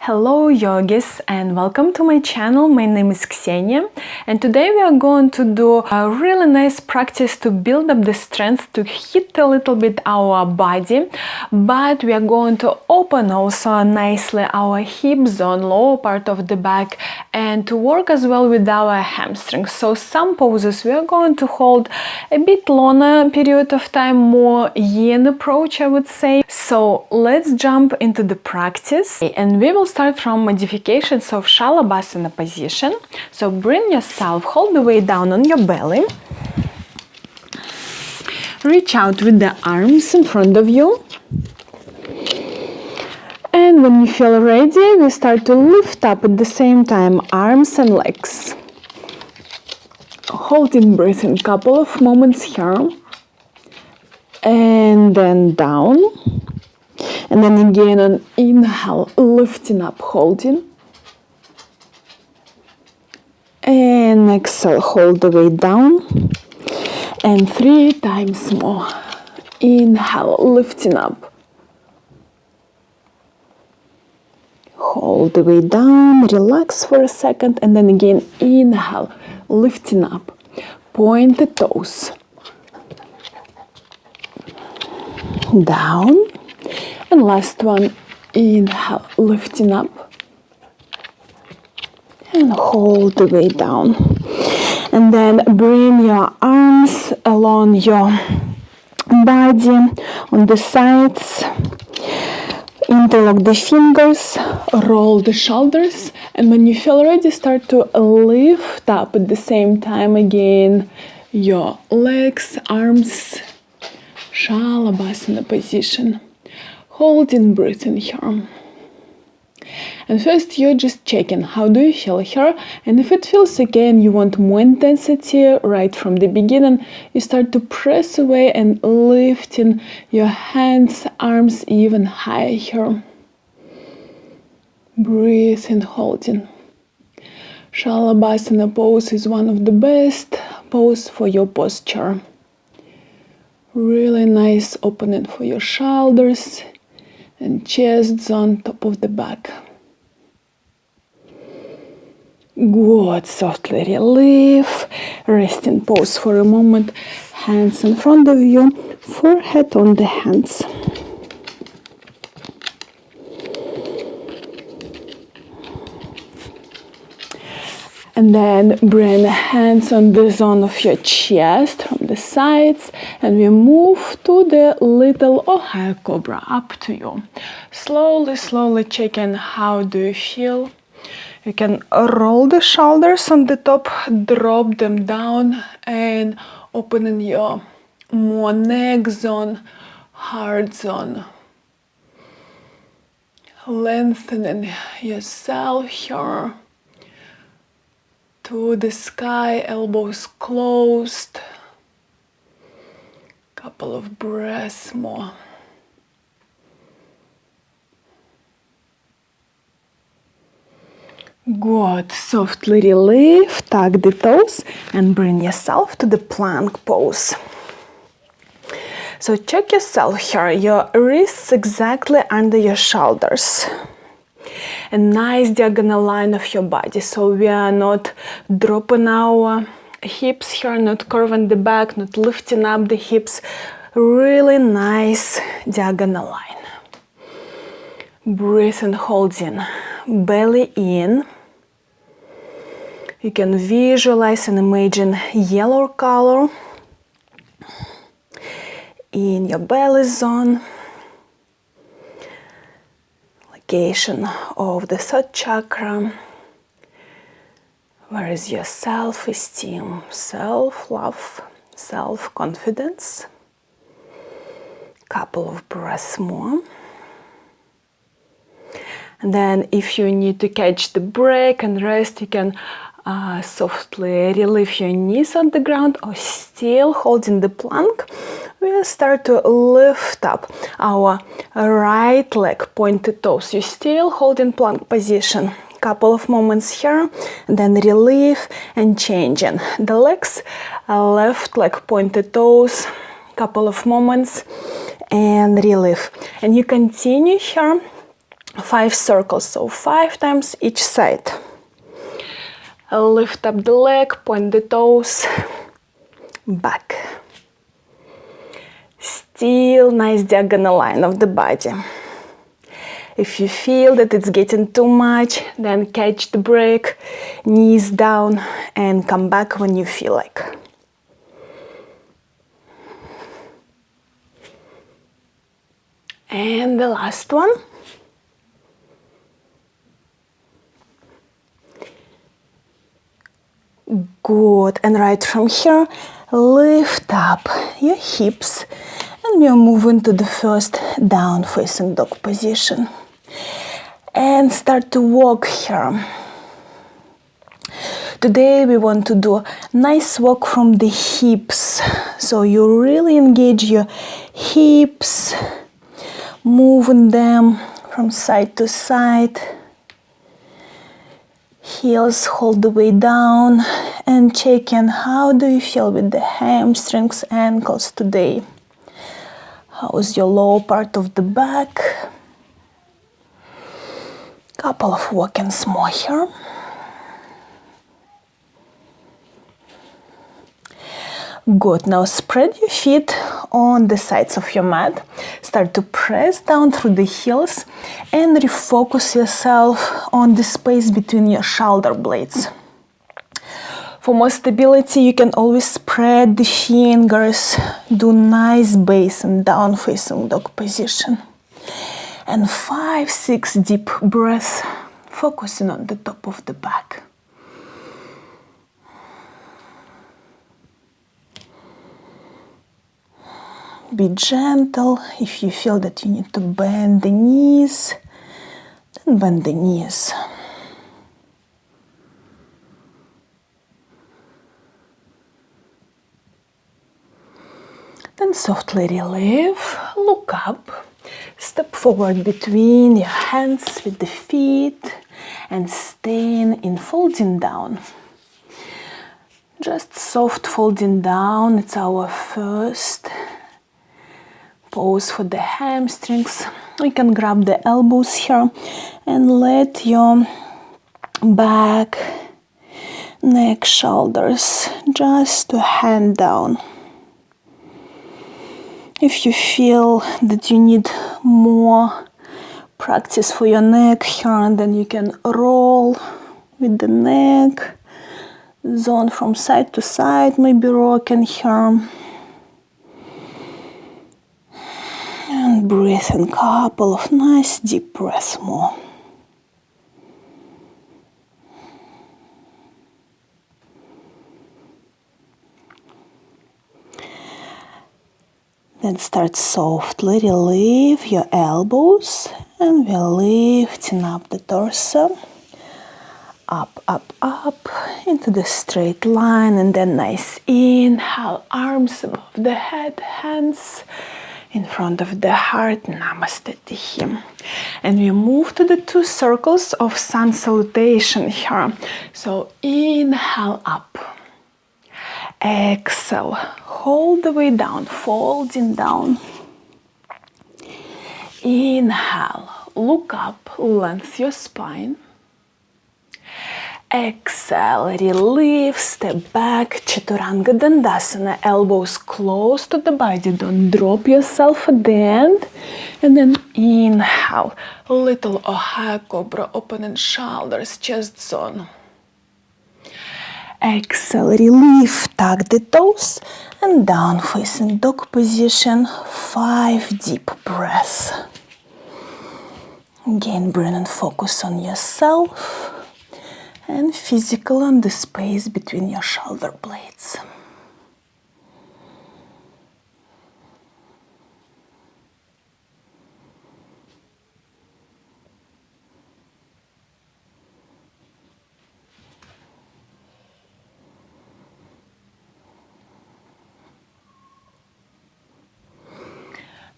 Hello yogis and welcome to my channel. My name is Ksenia and today we are going to do a really nice practice to build up the strength, to hit a little bit our body, but we are going to open also nicely our hip zone, lower part of the back, and to work as well with our hamstrings. So some poses we are going to hold a bit longer period of time, more yin approach I would say. So let's jump into the practice and we will start from modifications of Shalabhasana position. So bring yourself all the way down on your belly. Reach out with the arms in front of you. And when you feel ready, we start to lift up at the same time arms and legs. Holding breath in a couple of moments here. And then down. And then again on inhale, lifting up, holding. And exhale, hold the way down. And 3 times more. Inhale, lifting up. Hold the way down, relax for a second. And then again, inhale, lifting up. Point the toes. Down. And last one, inhale, lifting up. And hold the way down. And then bring your arms along your body on the sides. Interlock the fingers, roll the shoulders. And when you feel ready, start to lift up at the same time again your legs, arms, Shalabhasana position. Holding breath in here. And first you're just checking how do you feel here, and if it feels okay and you want more intensity right from the beginning, you start to press away and lifting your hands, arms even higher here. Breathe and holding. Shalabhasana pose is one of the best pose for your posture. Really nice opening for your shoulders and chest zone, top of the back. Good, softly relief, resting pose for a moment, hands in front of you, forehead on the hands. And then bring hands on the zone of your chest from the sides, and we move to the little or high cobra, up to you. Slowly checking how do you feel. You can roll the shoulders on the top, drop them down, and opening your more neck zone, heart zone. Lengthening yourself here. To the sky, elbows closed. Couple of breaths more. Good. Softly relief, tuck the toes and bring yourself to the plank pose. So check yourself here, your wrists exactly under your shoulders. A nice diagonal line of your body, so we are not dropping our hips here, not curving the back, not lifting up the hips. Really nice diagonal line. Breathe and holding belly in. You can visualize and imagine yellow color in your belly zone. Location of the third chakra. Where is your self-esteem, self-love, self-confidence? Couple of breaths more. And then if you need to catch the break and rest, you can softly relieve your knees on the ground or still holding the plank. We'll start to lift up our right leg, pointed toes. You're still holding plank position. Couple of moments here, and then relief and changing. The legs, left leg, pointed toes. Couple of moments and relief. And you continue here 5 circles, so 5 times each side. Lift up the leg, point the toes, back. Still nice diagonal line of the body. If you feel that it's getting too much, then catch the break, knees down, and come back when you feel like. And the last one. Good, and right from here, lift up your hips, and we are moving to the first down facing dog position. And start to walk here. Today we want to do a nice walk from the hips. So you really engage your hips, moving them from side to side. Heels hold the way down and check in how do you feel with the hamstrings, ankles today. How's your lower part of the back? Couple of walk-ins more here. Good, now spread your feet on the sides of your mat. Start to press down through the heels and refocus yourself on the space between your shoulder blades. For more stability, you can always spread the fingers, do nice base and down facing dog position. And 5-6 deep breaths, focusing on the top of the back. Be gentle. If you feel that you need to bend the knees, then bend the knees. Then softly relieve, look up. Step forward between your hands with the feet and staying in folding down. Just soft folding down, it's our first pose for the hamstrings. You can grab the elbows here and let your back, neck, shoulders just to hand down. If you feel that you need more practice for your neck here, then you can roll with the neck, zone from side to side, maybe rocking here. And breathe in a couple of nice deep breaths more. Then start softly, relieve your elbows, and we're lifting up the torso. Up, up, up, into the straight line, and then nice inhale, arms above the head, hands in front of the heart, Namaste Tihi. And we move to the 2 circles of sun salutation here. So inhale up. Exhale, hold the way down, folding down. Inhale, look up, lengthen your spine. Exhale, relieve, step back, Chaturanga Dandasana, elbows close to the body, don't drop yourself at the end. And then inhale, little Ohio Cobra, opening shoulders, chest zone. Exhale, relieve, tuck the toes and down facing dog position, 5 deep breaths. Again, bring and focus on yourself and physical on the space between your shoulder blades.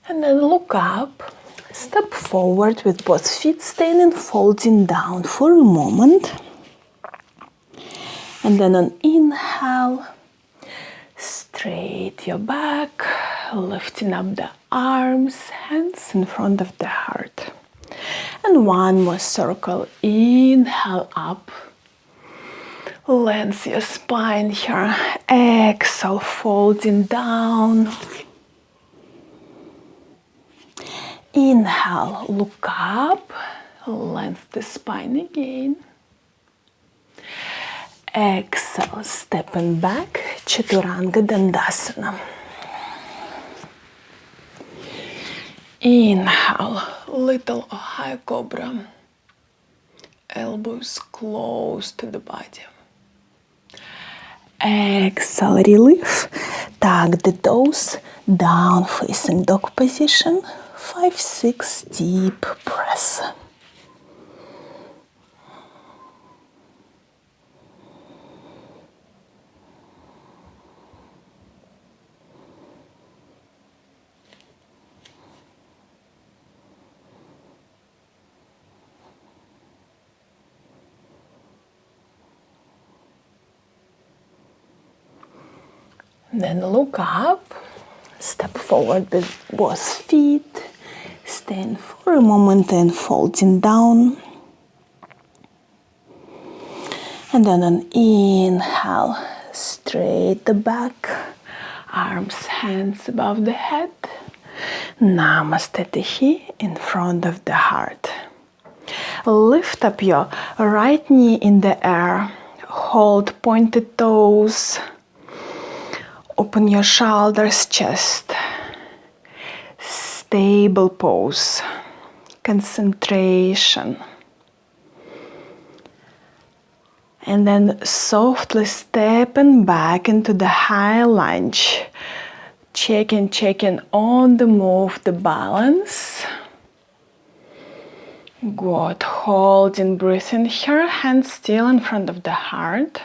And then look up, step forward with both feet staying and folding down for a moment. And then on inhale, straight your back, lifting up the arms, hands in front of the heart. And one more circle. Inhale up. Lengthen your spine here. Exhale, folding down. Inhale, look up. Lengthen the spine again. Exhale, stepping back. Chaturanga Dandasana. Inhale, little or high cobra. Elbows close to the body. Exhale, relief. Tuck the toes, down facing dog position. 5-6 deep breaths. Then look up, step forward with both feet, stand for a moment and folding down. And then an inhale, straight the back, arms, hands above the head. Namaste Tihi in front of the heart. Lift up your right knee in the air, hold pointed toes. Open your shoulders, chest. Stable pose. Concentration. And then softly stepping back into the high lunge. Checking on the move, the balance. Good. Holding, breathing here. Hands still in front of the heart.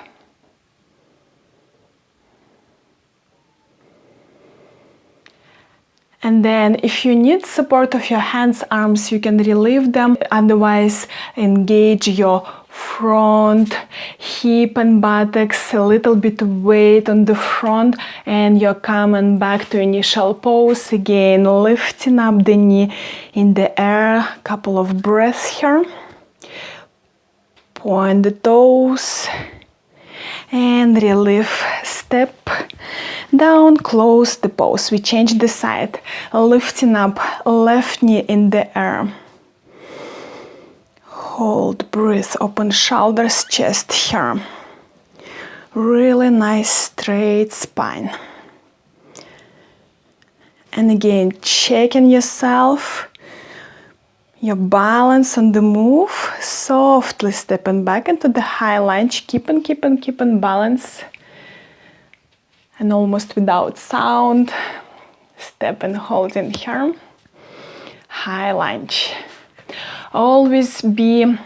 And then if you need support of your hands, arms, you can relieve them. Otherwise, engage your front, hip and buttocks, a little bit of weight on the front, and you're coming back to initial pose. Again, lifting up the knee in the air. Couple of breaths here. Point the toes and relieve. Step down, close the pose. We change the side, lifting up left knee in the air. Hold, breathe, open shoulders, chest here. Really nice straight spine. And again, checking yourself, your balance on the move. Softly stepping back into the high lunge, keeping balance. And almost without sound, step and hold in here. High lunge. Always be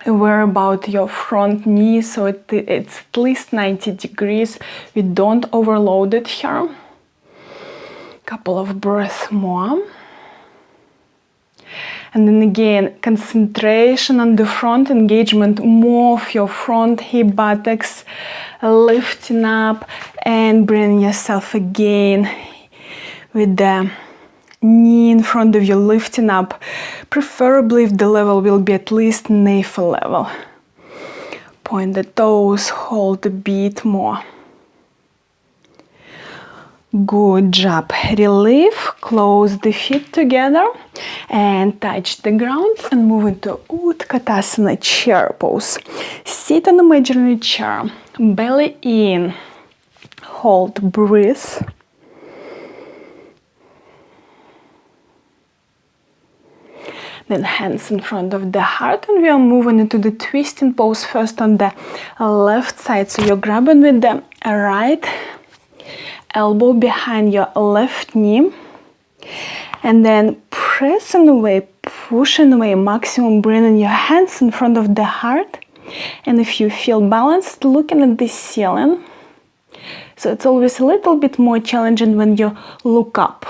aware about your front knee, so it's at least 90 degrees. We don't overload it here. Couple of breaths more. And then again, concentration on the front engagement, more of your front hip buttocks, lifting up and bring yourself again with the knee in front of you, lifting up, preferably if the level will be at least navel level. Point the toes, hold a bit more. Good job. Relief, close the feet together and touch the ground and move into Utkatasana chair pose. Sit on a imaginary chair, belly in, hold, breathe. Then hands in front of the heart, and we are moving into the twisting pose first on the left side. So you're grabbing with the right elbow behind your left knee and then pressing away, pushing away, maximum bringing your hands in front of the heart. And if you feel balanced, looking at the ceiling. So it's always a little bit more challenging when you look up.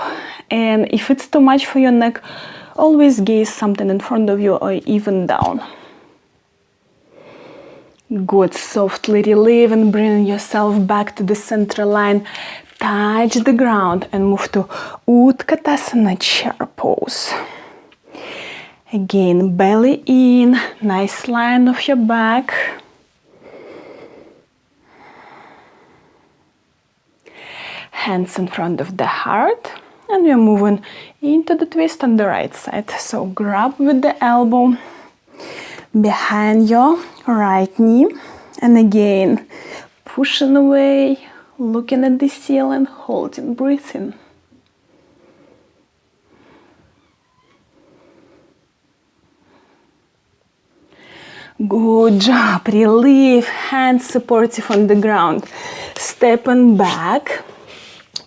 And if it's too much for your neck, always gaze something in front of you or even down. Good. Softly relieve and bring yourself back to the center line. Touch the ground and move to Utkatasana chair pose. Again, belly in, nice line of your back. Hands in front of the heart. And we're moving into the twist on the right side. So grab with the elbow behind your right knee. And again, pushing away, looking at the ceiling, holding, breathing. Good job. Relief, hands supportive on the ground. Stepping back,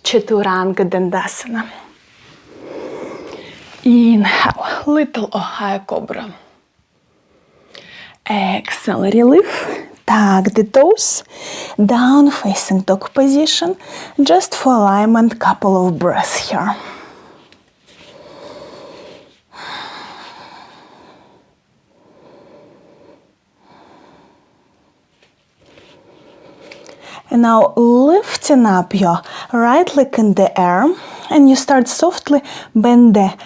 Chaturanga Dandasana. Inhale, little or high cobra. Exhale, relief. Tuck the toes, down facing dog position, just for alignment, couple of breaths here. And now lifting up your right leg in the air, and you start softly bend the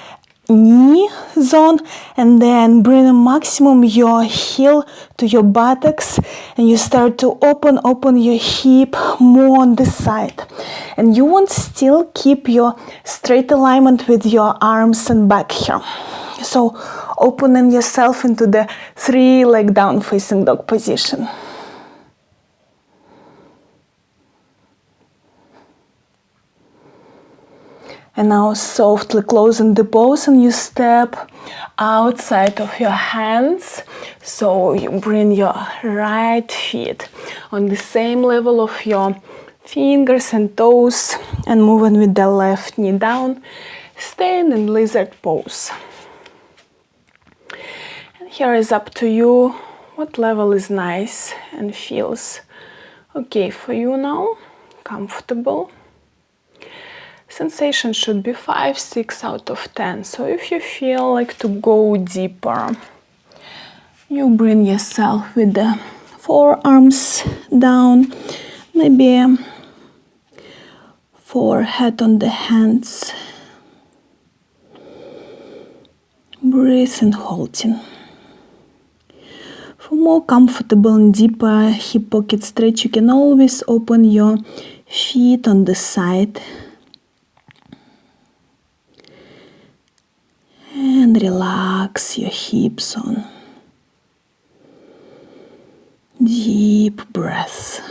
knee zone and then bring maximum your heel to your buttocks, and you start to open your hip more on the side, and you want still keep your straight alignment with your arms and back here. So opening yourself into the 3-leg down facing dog position. And now softly closing the pose, and you step outside of your hands. So you bring your right feet on the same level of your fingers and toes, and moving with the left knee down, staying in lizard pose. And here is up to you what level is nice and feels okay for you now, comfortable. Sensation should be 5, 6 out of 10. So if you feel like to go deeper, you bring yourself with the forearms down, maybe forehead on the hands. Breathe and holding. For more comfortable and deeper hip pocket stretch, you can always open your feet on the side. And relax your hips on. Deep breath.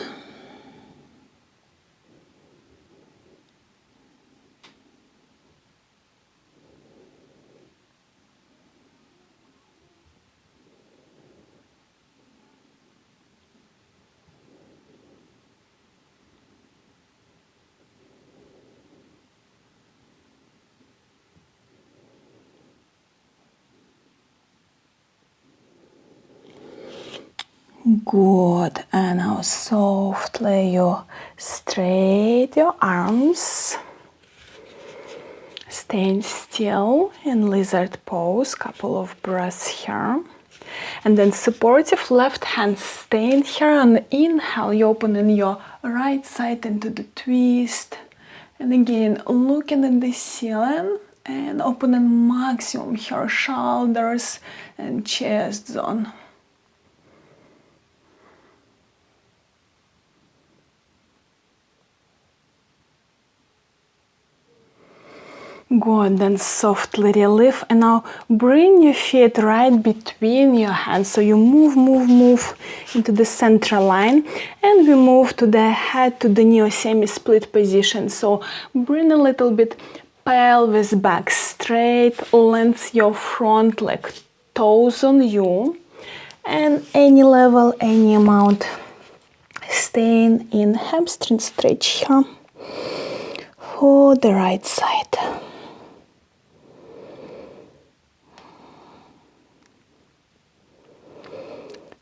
Good. And now softly you straight your arms. Staying still in lizard pose, couple of breaths here. And then supportive left hand staying here. On inhale, you opening your right side into the twist. And again, looking at the ceiling and opening maximum here, shoulders and chest zone. Good, then softly relief, and now bring your feet right between your hands. So you move into the central line, and we move to the head to the knee or semi-split position. So bring a little bit pelvis back straight, lengthen your front leg, toes on you, and any level, any amount, staying in hamstring stretch here for the right side.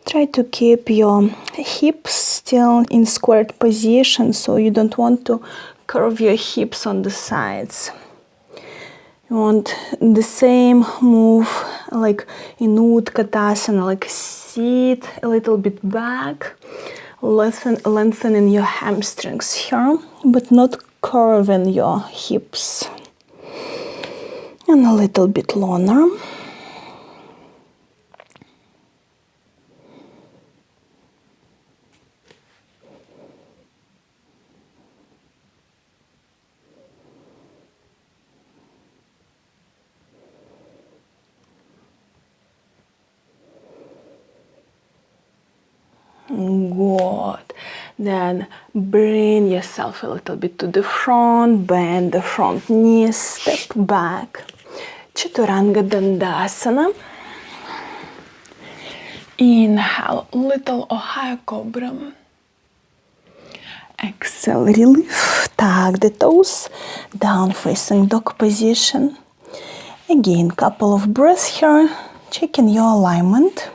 Try to keep your hips still in squared position, so you don't want to curve your hips on the sides. You want the same move like in Utkatasana, like sit a little bit back, lengthening your hamstrings here, but not curving your hips. And a little bit longer. Good. Then bring yourself a little bit to the front, bend the front knees, step back. Chaturanga Dandasana. Inhale, little Ohio Cobra. Exhale, relief. Tuck the toes, down facing dog position. Again, couple of breaths here, checking your alignment.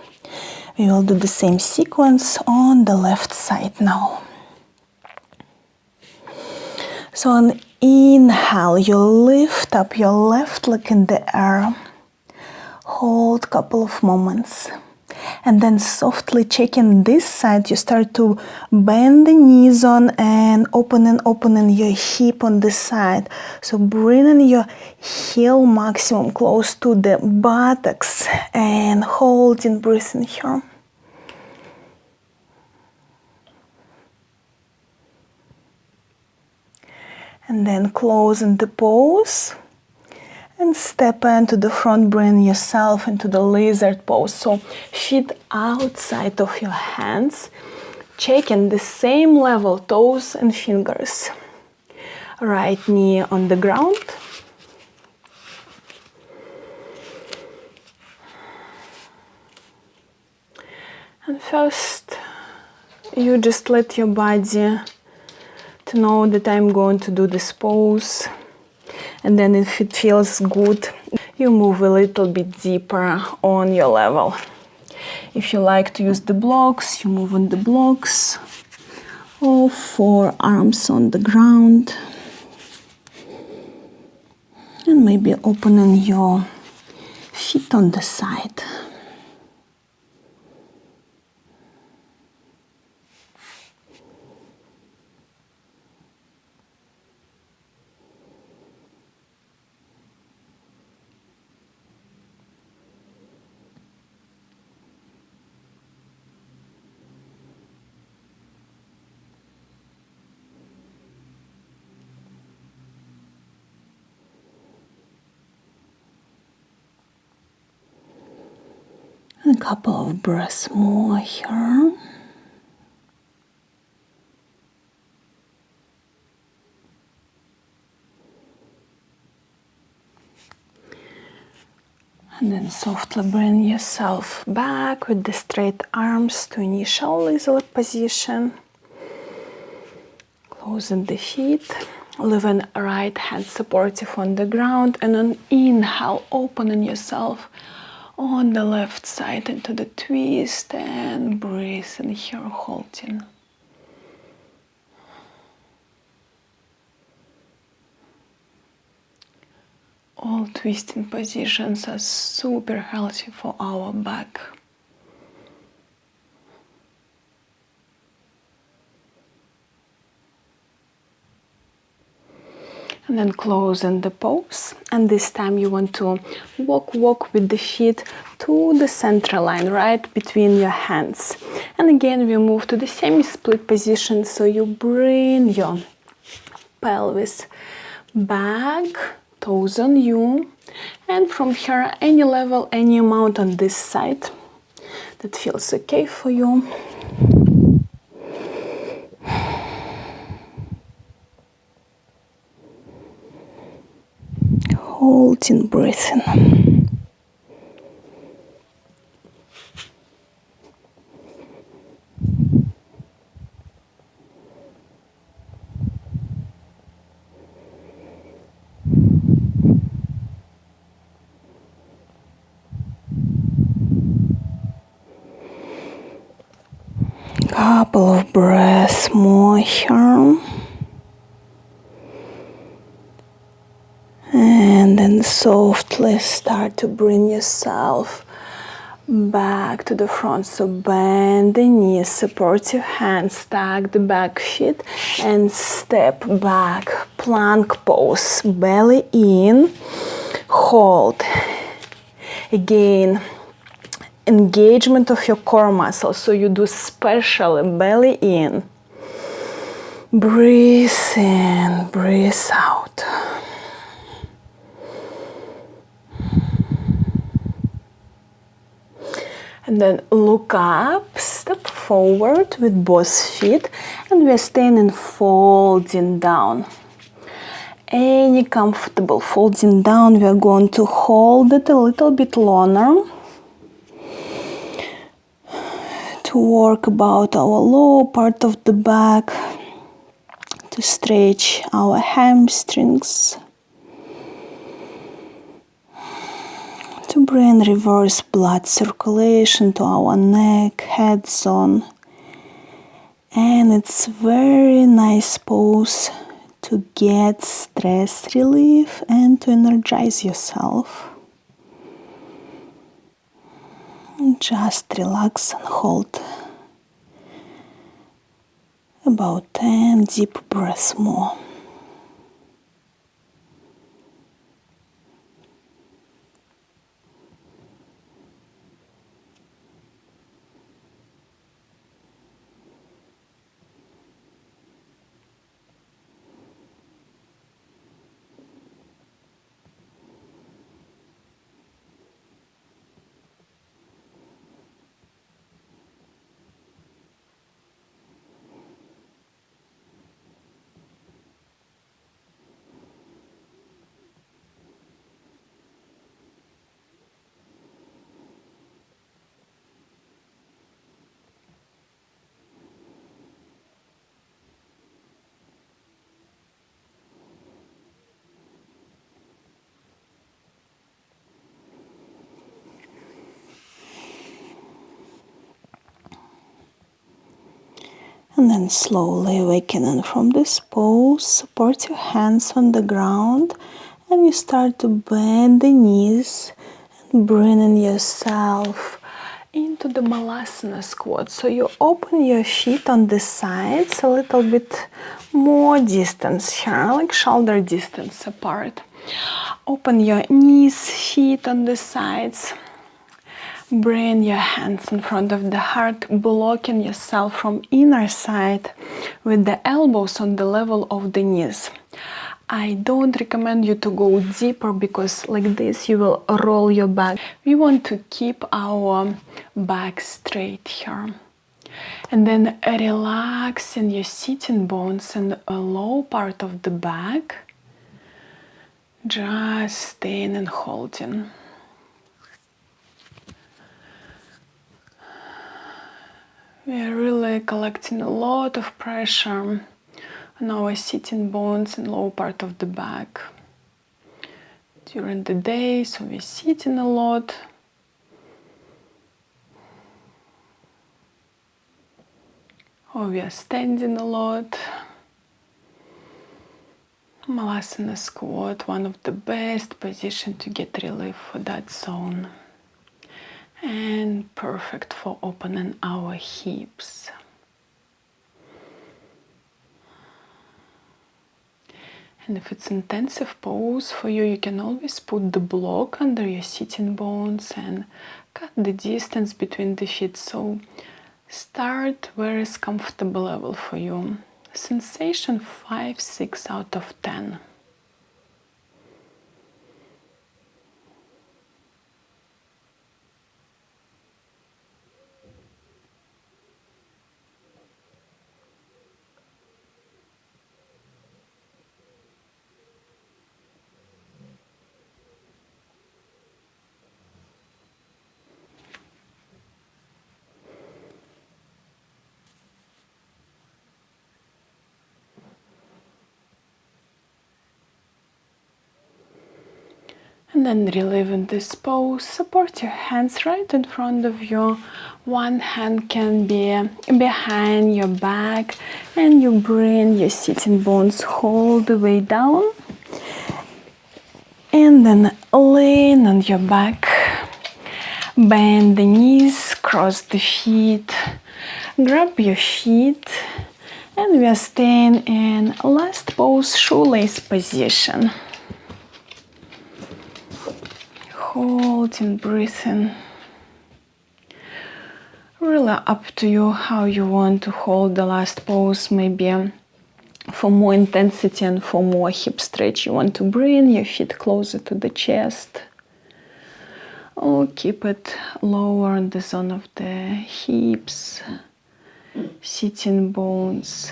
We will do the same sequence on the left side now. So on inhale, you lift up your left leg in the air. Hold couple of moments. And then softly checking this side, you start to bend the knees on and opening your hip on this side. So bringing your heel maximum close to the buttocks and holding, breathing here. And then closing the pose. And step into the front, bring yourself into the lizard pose. So feet outside of your hands, checking the same level, toes and fingers. Right knee on the ground. And first, you just let your body to know that I'm going to do this pose. And then if it feels good, you move a little bit deeper on your level. If you like to use the blocks, you move on the blocks. Or forearms on the ground. And maybe opening your feet on the side. A couple of breaths more here. And then softly bring yourself back with the straight arms to initial lizard position. Closing the feet, leaving right hand supportive on the ground, and on inhale, opening yourself on the left side into the twist and breathe in here, holding. All twisting positions are super healthy for our back. And then closing the pose, and this time you want to walk with the feet to the center line, right between your hands. And again we move to the semi-split position, so you bring your pelvis back, toes on you, and from here any level, any amount on this side that feels okay for you. Holding, breathing. Couple of breaths more here. And then softly start to bring yourself back to the front. So bend the knees, support your hands, tuck the back feet and step back. Plank pose, belly in, hold. Again, engagement of your core muscles. So you do special belly in. Breathe in, breathe out. And then look up, step forward with both feet, and we're staying in folding down. Any comfortable folding down, we are going to hold it a little bit longer to work about our lower part of the back, to stretch our hamstrings, to bring reverse blood circulation to our neck, head zone. And it's very nice pose to get stress relief and to energize yourself. Just relax and hold about 10 deep breaths more. And then slowly awakening from this pose, support your hands on the ground, and you start to bend the knees and bringing yourself into the Malasana squat. So you open your feet on the sides a little bit more distance here, like shoulder distance apart. Open your knees, feet on the sides. Bring your hands in front of the heart, blocking yourself from inner side with the elbows on the level of the knees. I don't recommend you to go deeper because like this you will roll your back. We want to keep our back straight here. And then relaxing your sitting bones and a low part of the back. Just staying and holding. We are really collecting a lot of pressure on our sitting bones and low part of the back during the day, so we're sitting a lot. Or we are standing a lot. Malasana squat, one of the best positions to get relief for that zone. And perfect for opening our hips. And if it's intensive pose for you, you can always put the block under your sitting bones and cut the distance between the feet. So start where is comfortable level for you. Sensation 5-6 out of 10. And then reliving this pose, support your hands right in front of you. One hand can be behind your back and you bring your sitting bones all the way down. And then lean on your back, bend the knees, cross the feet, grab your feet, and we are staying in last pose, shoelace position. Holding, breathing. Really up to you how you want to hold the last pose. Maybe for more intensity and for more hip stretch, you want to bring your feet closer to the chest. Or keep it lower in the zone of the hips. sitting bones.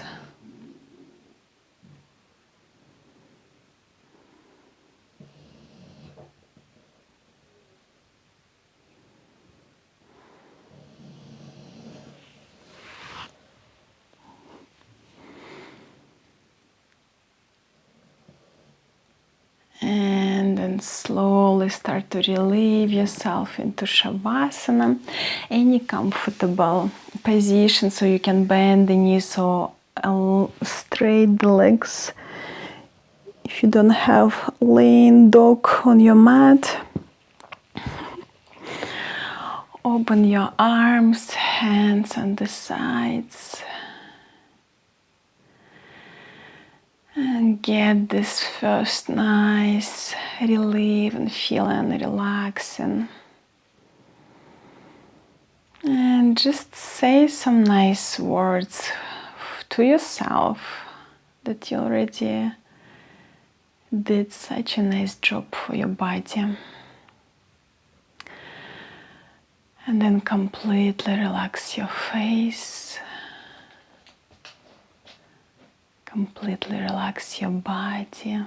And then slowly start to relieve yourself into Shavasana. Any comfortable position, so you can bend the knees or straight the legs. If you don't have laying dog on your mat, open your arms, hands on the sides. And get this first nice relief and feeling relaxing. And just say some nice words to yourself that you already did such a nice job for your body. And then completely relax your face. Completely relax your body.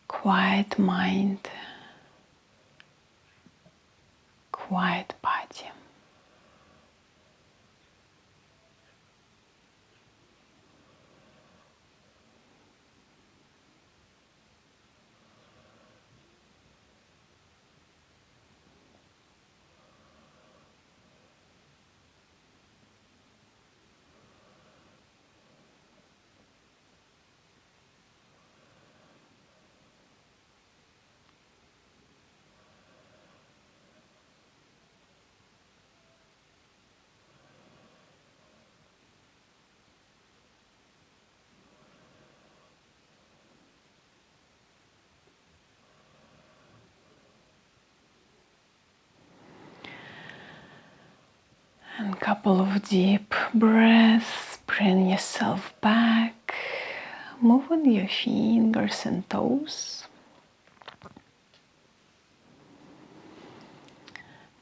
Quiet mind. Quiet body. And a couple of deep breaths, bring yourself back, moving your fingers and toes.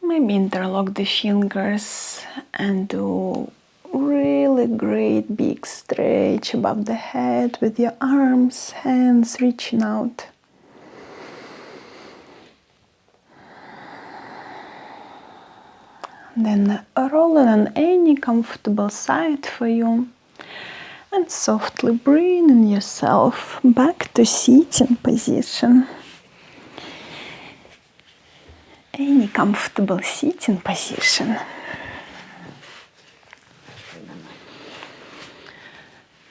Maybe interlock the fingers and do really great big stretch above the head with your arms, hands reaching out. Then roll it on any comfortable side for you and softly bring yourself back to sitting position. Any comfortable sitting position.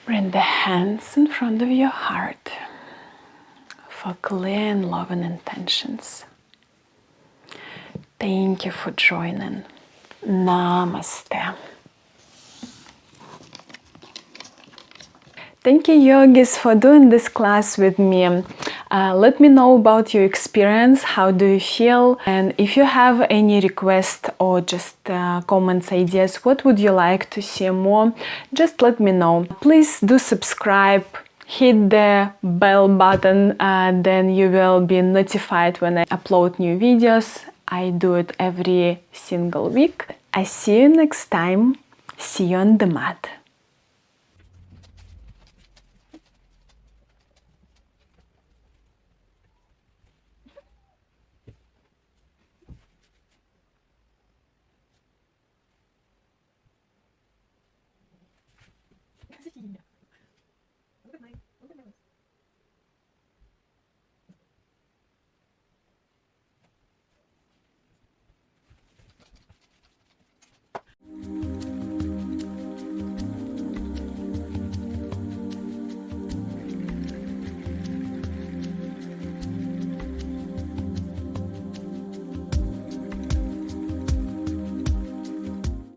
Bring the hands in front of your heart for clear and loving intentions. Thank you for joining. Namaste. Thank you, yogis, for doing this class with me. Let me know about your experience. How do you feel? And if you have any requests or just comments, ideas, what would you like to see more? Just let me know. Please do subscribe. Hit the bell button, then you will be notified when I upload new videos. I do it every single week. I see you next time. See you on the mat.